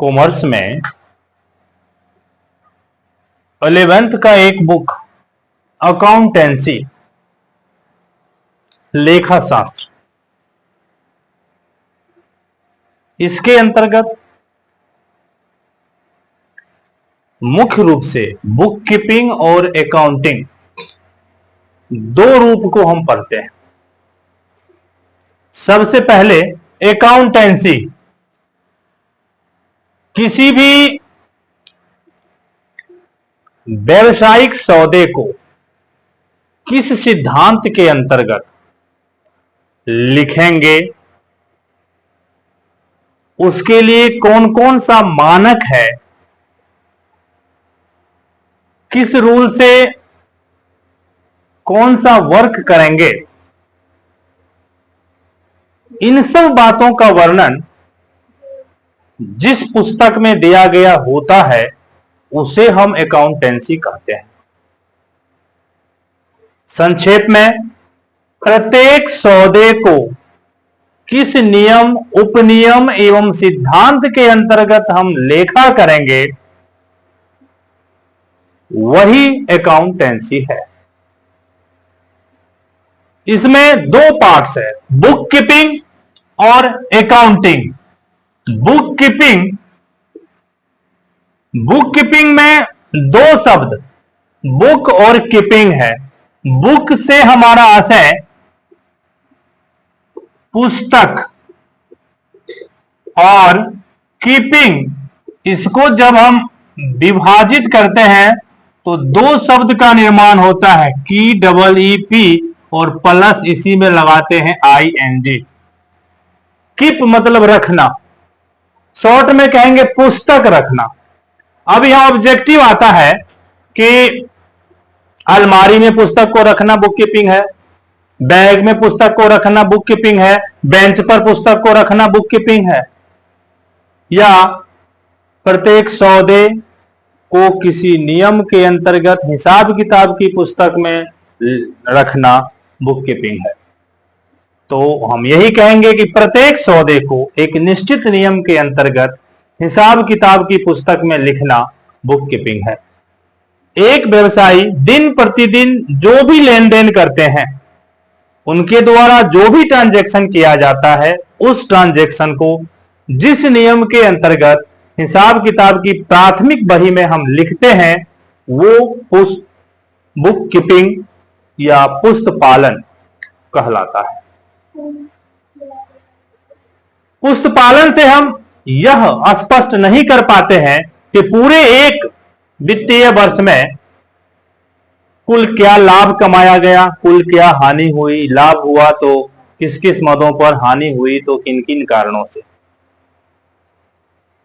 Commerce में 11th का एक बुक अकाउंटेंसी लेखा शास्त्र, इसके अंतर्गत मुख्य रूप से बुक कीपिंग और अकाउंटिंग दो रूप को हम पढ़ते हैं। सबसे पहले अकाउंटेंसी, किसी भी व्यावसायिक सौदे को किस सिद्धांत के अंतर्गत लिखेंगे, उसके लिए कौन कौन सा मानक है, किस रूल से कौन सा वर्क करेंगे, इन सब बातों का वर्णन जिस पुस्तक में दिया गया होता है उसे हम अकाउंटेंसी कहते हैं। संक्षेप में, प्रत्येक सौदे को किस नियम, उपनियम एवं सिद्धांत के अंतर्गत हम लेखा करेंगे, वही अकाउंटेंसी है। इसमें दो पार्ट्स है, बुक कीपिंग और अकाउंटिंग। बुक कीपिंग में दो शब्द बुक और कीपिंग है। बुक से हमारा आशय पुस्तक, और कीपिंग इसको जब हम विभाजित करते हैं तो दो शब्द का निर्माण होता है, KEEP और प्लस इसी में लगाते हैं ING। कीप मतलब रखना, शॉर्ट में कहेंगे पुस्तक रखना। अब यहां ऑब्जेक्टिव आता है कि अलमारी में पुस्तक को रखना बुक कीपिंग है, बैग में पुस्तक को रखना बुक कीपिंग है, बेंच पर पुस्तक को रखना बुक कीपिंग है, या प्रत्येक सौदे को किसी नियम के अंतर्गत हिसाब किताब की पुस्तक में रखना बुक कीपिंग है। तो हम यही कहेंगे कि प्रत्येक सौदे को एक निश्चित नियम के अंतर्गत हिसाब किताब की पुस्तक में लिखना बुक कीपिंग है। एक व्यवसायी दिन प्रतिदिन जो भी लेन देन करते हैं, उनके द्वारा जो भी ट्रांजैक्शन किया जाता है, उस ट्रांजैक्शन को जिस नियम के अंतर्गत हिसाब किताब की प्राथमिक बही में हम लिखते हैं, वो बुक कीपिंग या पुस्त पालन कहलाता है। पुस्त पालन से हम यह स्पष्ट नहीं कर पाते हैं कि पूरे एक वित्तीय वर्ष में कुल क्या लाभ कमाया गया, कुल क्या हानि हुई, लाभ हुआ तो किस किस मदों पर, हानि हुई तो किन किन कारणों से।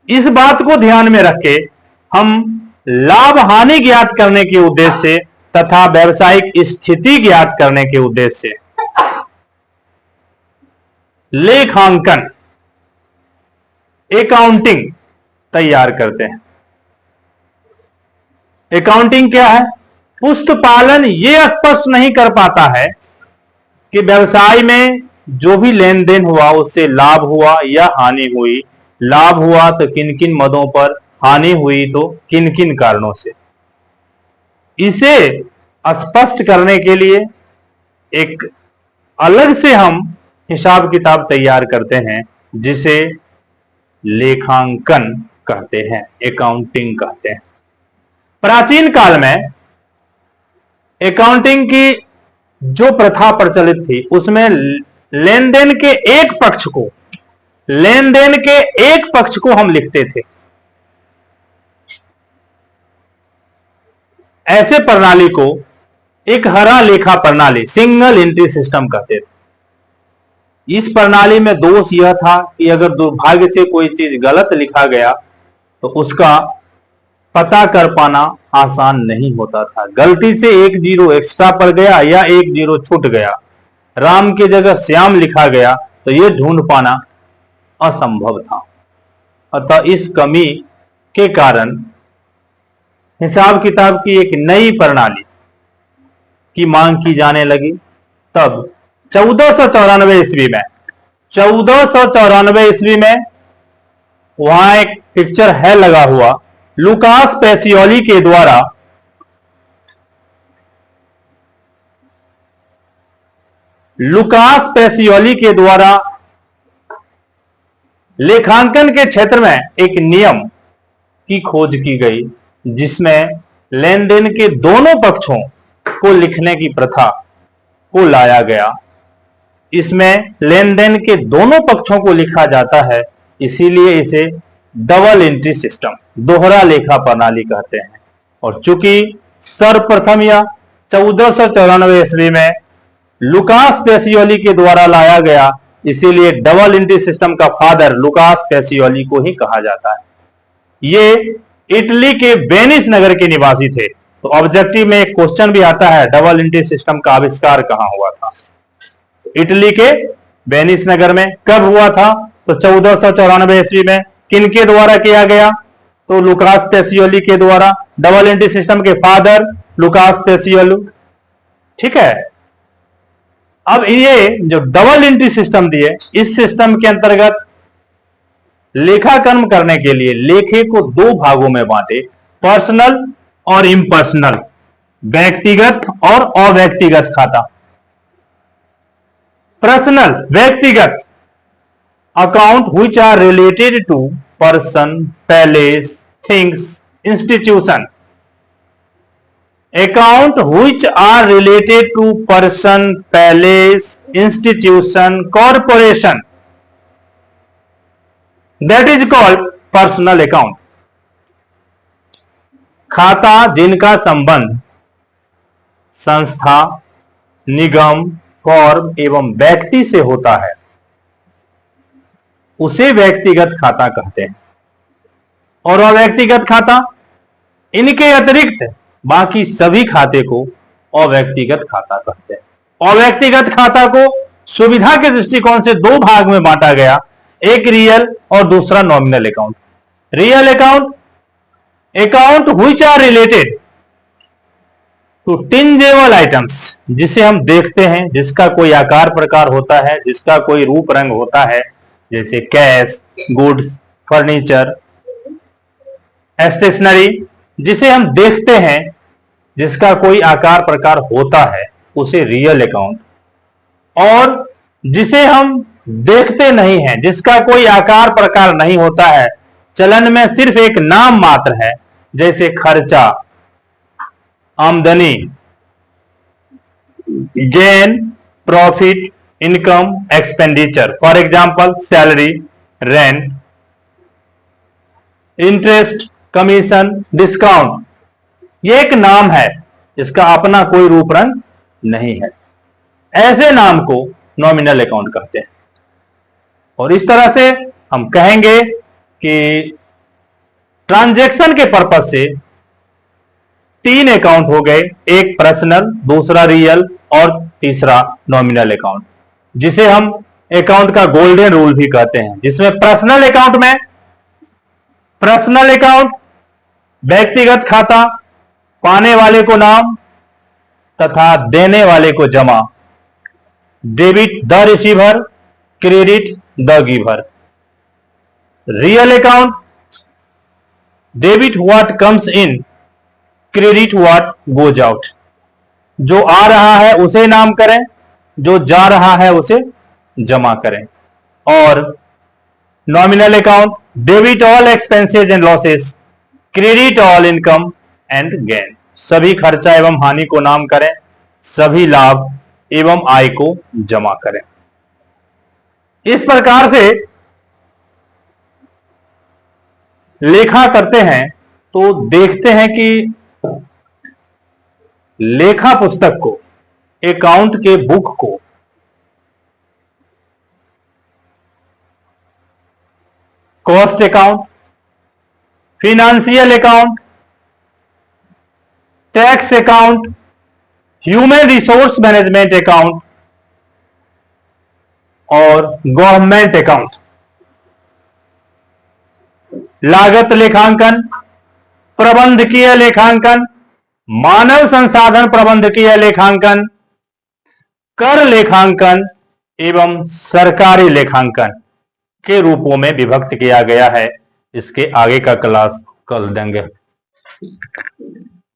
इस बात को ध्यान में रख के हम लाभ हानि ज्ञात करने के उद्देश्य से तथा व्यावसायिक स्थिति ज्ञात करने के उद्देश्य से लेखांकन, अकाउंटिंग तैयार करते हैं। अकाउंटिंग क्या है? पुस्त पालन यह स्पष्ट नहीं कर पाता है कि व्यवसाय में जो भी लेन देन हुआ उससे लाभ हुआ या हानि हुई, लाभ हुआ तो किन किन मदों पर, हानि हुई तो किन किन कारणों से। इसे स्पष्ट करने के लिए एक अलग से हम हिसाब किताब तैयार करते हैं, जिसे लेखांकन कहते हैं, अकाउंटिंग कहते हैं। प्राचीन काल में अकाउंटिंग की जो प्रथा प्रचलित थी, उसमें लेन देन के एक पक्ष को हम लिखते थे। ऐसे प्रणाली को एक हरा लेखा प्रणाली, सिंगल एंट्री सिस्टम कहते थे। इस प्रणाली में दोष यह था कि अगर दुर्भाग्य से कोई चीज गलत लिखा गया तो उसका पता कर पाना आसान नहीं होता था। गलती से 1 जीरो एक्स्ट्रा पड़ गया या 1 जीरो छूट गया, राम की जगह श्याम लिखा गया, तो यह ढूंढ पाना असंभव था। अतः इस कमी के कारण हिसाब किताब की एक नई प्रणाली की मांग की जाने लगी। तब 1494 ईस्वी में वहां एक पिक्चर है लगा हुआ, लुकास पेसियोली के द्वारा लेखांकन के क्षेत्र में एक नियम की खोज की गई, जिसमें लेन देन के दोनों पक्षों को लिखने की प्रथा को लाया गया। इसमें लेन देन के दोनों पक्षों को लिखा जाता है, इसीलिए इसे डबल एंट्री सिस्टम, दोहरा लेखा प्रणाली कहते हैं। और चूंकि सर्वप्रथम या 1494 ईस्वी में लुकास पेसियोली के द्वारा लाया गया, इसीलिए डबल एंट्री सिस्टम का फादर लुकास पेसियोली को ही कहा जाता है। ये इटली के वेनिस नगर के निवासी थे। तो ऑब्जेक्टिव में एक क्वेश्चन भी आता है, डबल एंट्री सिस्टम का आविष्कार कहां हुआ था? इटली के वेनिस नगर में। कब हुआ था? तो 1494 ईस्वी में। किनके द्वारा किया गया? तो लुकास पेसियोली के द्वारा। डबल एंट्री सिस्टम के फादर लुकास पेसियोली। ठीक है। अब ये जो डबल एंट्री सिस्टम दिए, इस सिस्टम के अंतर्गत लेखाकर्म करने के लिए लेखे को दो भागों में बांटे, पर्सनल और इम्पर्सनल, व्यक्तिगत और अव्यक्तिगत खाता। पर्सनल, व्यक्तिगत, account which are related to person, place, things, institution. Account which are related to person, place, institution, corporation, that is called personal account. खाता जिनका संबंध संस्था, निगम, फर्म एवं व्यक्ति से होता है, उसे व्यक्तिगत खाता कहते हैं। और अव्यक्तिगत खाता, इनके अतिरिक्त बाकी सभी खाते को अव्यक्तिगत खाता कहते हैं। अव्यक्तिगत खाता को सुविधा के दृष्टिकोण से दो भाग में बांटा गया, एक रियल और दूसरा nominal account. Real account, account which are related to tangible items, जिसे हम देखते हैं, जिसका कोई आकार प्रकार होता है, जिसका कोई रूप रंग होता है, जैसे कैश, गुड्स, फर्नीचर, स्टेशनरी, जिसे हम देखते हैं, जिसका कोई आकार प्रकार होता है, उसे रियल अकाउंट। और जिसे हम देखते नहीं हैं, जिसका कोई आकार प्रकार नहीं होता है, चलन में सिर्फ एक नाम मात्र है, जैसे खर्चा, आमदनी, gain, profit, income, expenditure. For example salary, rent, interest, commission, discount. ये एक नाम है, इसका अपना कोई रूप रंग नहीं है। ऐसे नाम को नॉमिनल अकाउंट कहते हैं। और इस तरह से हम कहेंगे कि ट्रांजैक्शन के पर्पज से तीन अकाउंट हो गए, एक पर्सनल, दूसरा रियल और तीसरा नॉमिनल अकाउंट, जिसे हम अकाउंट का गोल्डन रूल भी कहते हैं। जिसमें पर्सनल अकाउंट व्यक्तिगत खाता, पाने वाले को नाम तथा देने वाले को जमा, debit the receiver, credit the giver. Real account, debit what comes in, credit what goes out. जो आ रहा है उसे नाम करें, जो जा रहा है उसे जमा करें। और nominal account, debit all expenses and losses, credit all income and gain. सभी खर्चा एवं हानि को नाम करें, सभी लाभ एवं आय को जमा करें। इस प्रकार से लेखा करते हैं तो देखते हैं कि लेखा पुस्तक को, अकाउंट के बुक को cost account, financial account, tax account, human resource management account और गवर्नमेंट अकाउंट, लागत लेखांकन, प्रबंधकीय लेखांकन, मानव संसाधन प्रबंधकीय लेखांकन, कर लेखांकन एवं सरकारी लेखांकन के रूपों में विभक्त किया गया है। इसके आगे का क्लास कल देंगे।